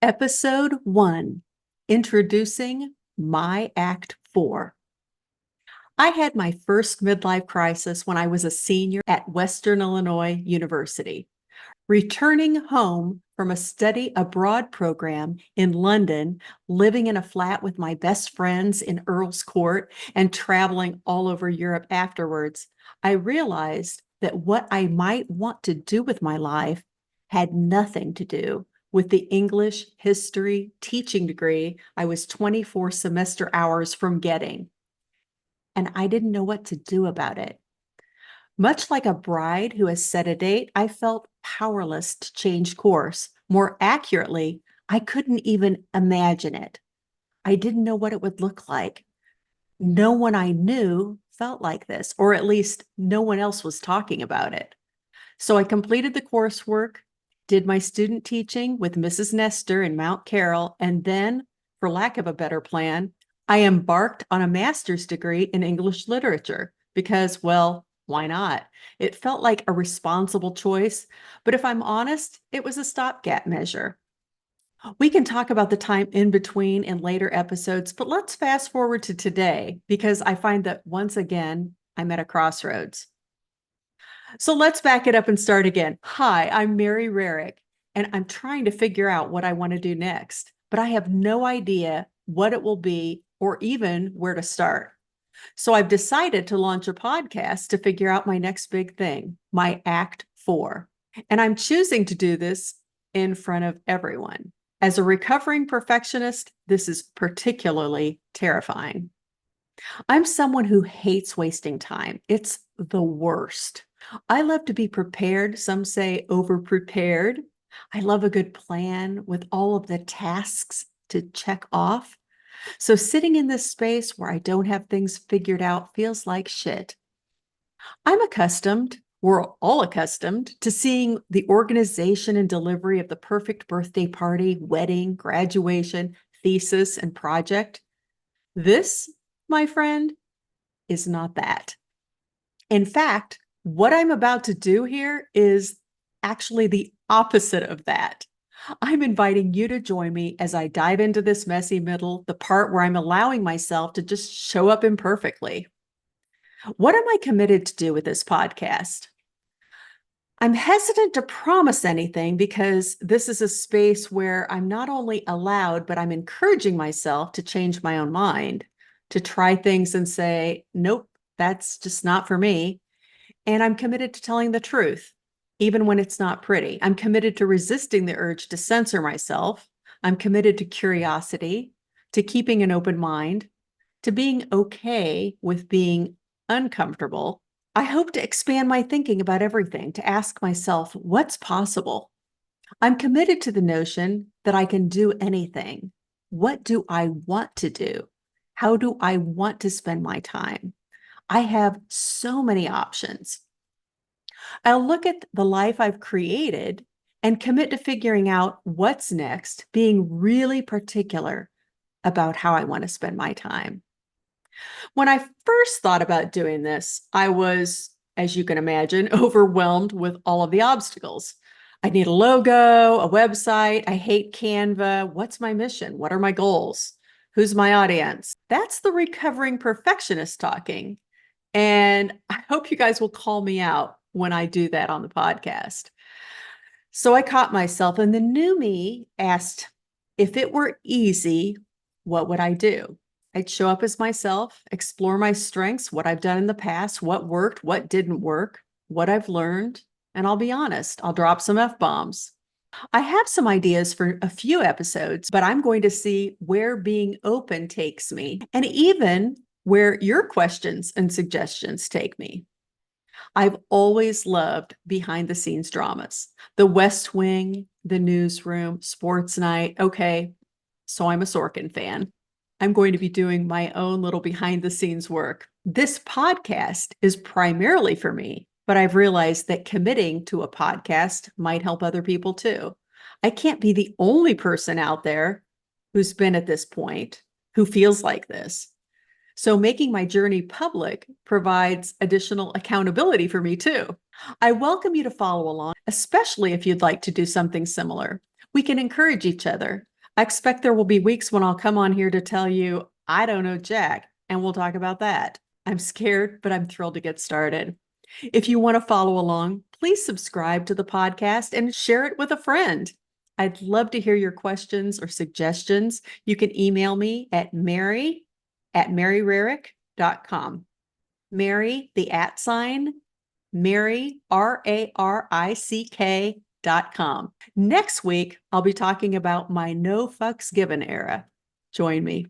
Episode 1, Introducing My Act 4. I had my first midlife crisis when I was a senior at Western Illinois University. Returning home from a study abroad program in London, living in a flat with my best friends in Earl's Court, and traveling all over Europe afterwards, I realized that what I might want to do with my life had nothing to do with the English history teaching degree I was 24 semester hours from getting. And I didn't know what to do about it. Much like a bride who has set a date, I felt powerless to change course. More accurately, I couldn't even imagine it. I didn't know what it would look like. No one I knew felt like this, or at least no one else was talking about it. So I completed the coursework, did my student teaching with Mrs. Nestor in Mount Carroll, and then, for lack of a better plan, I embarked on a master's degree in English literature because, well, why not? It felt like a responsible choice, but if I'm honest, it was a stopgap measure. We can talk about the time in between in later episodes, but let's fast forward to today because I find that once again, I'm at a crossroads. So let's back it up and start again. Hi, I'm Mary Rarick, and I'm trying to figure out what I want to do next, but I have no idea what it will be or even where to start. So I've decided to launch a podcast to figure out my next big thing, my Act 4. And I'm choosing to do this in front of everyone. As a recovering perfectionist, this is particularly terrifying. I'm someone who hates wasting time. It's the worst. I love to be prepared. Some say over-prepared. I love a good plan with all of the tasks to check off. So sitting in this space where I don't have things figured out feels like shit. We're all accustomed to seeing the organization and delivery of the perfect birthday party, wedding, graduation, thesis, and project. This, my friend, is not that. In fact, what I'm about to do here is actually the opposite of that. I'm inviting you to join me as I dive into this messy middle, the part where I'm allowing myself to just show up imperfectly. What am I committed to do with this podcast? I'm hesitant to promise anything because this is a space where I'm not only allowed, but I'm encouraging myself to change my own mind, to try things and say, nope, that's just not for me. And I'm committed to telling the truth, even when it's not pretty. I'm committed to resisting the urge to censor myself. I'm committed to curiosity, to keeping an open mind, to being okay with being uncomfortable. I hope to expand my thinking about everything, to ask myself, what's possible? I'm committed to the notion that I can do anything. What do I want to do? How do I want to spend my time? I have so many options. I'll look at the life I've created and commit to figuring out what's next, being really particular about how I want to spend my time. When I first thought about doing this, I was, as you can imagine, overwhelmed with all of the obstacles. I need a logo, a website. I hate Canva. What's my mission? What are my goals? Who's my audience? That's the recovering perfectionist talking. And I hope you guys will call me out when I do that on the podcast. So I caught myself, and the new me asked, if it were easy, what would I do? I'd show up as myself, explore my strengths, what I've done in the past, what worked, what didn't work, what I've learned, and I'll be honest, I'll drop some F-bombs. I have some ideas for a few episodes, but I'm going to see where being open takes me, and even where your questions and suggestions take me. I've always loved behind the scenes dramas, the West Wing, the newsroom, sports night. Okay, so I'm a Sorkin fan. I'm going to be doing my own little behind the scenes work. This podcast is primarily for me, but I've realized that committing to a podcast might help other people too. I can't be the only person out there who's been at this point who feels like this. So making my journey public provides additional accountability for me too. I welcome you to follow along, especially if you'd like to do something similar. We can encourage each other. I expect there will be weeks when I'll come on here to tell you, I don't know Jack, and we'll talk about that. I'm scared, but I'm thrilled to get started. If you want to follow along, please subscribe to the podcast and share it with a friend. I'd love to hear your questions or suggestions. You can email me at mary@maryrarick.com. Mary, the @ Mary, RARICK.com. Next week, I'll be talking about my no fucks given era. Join me.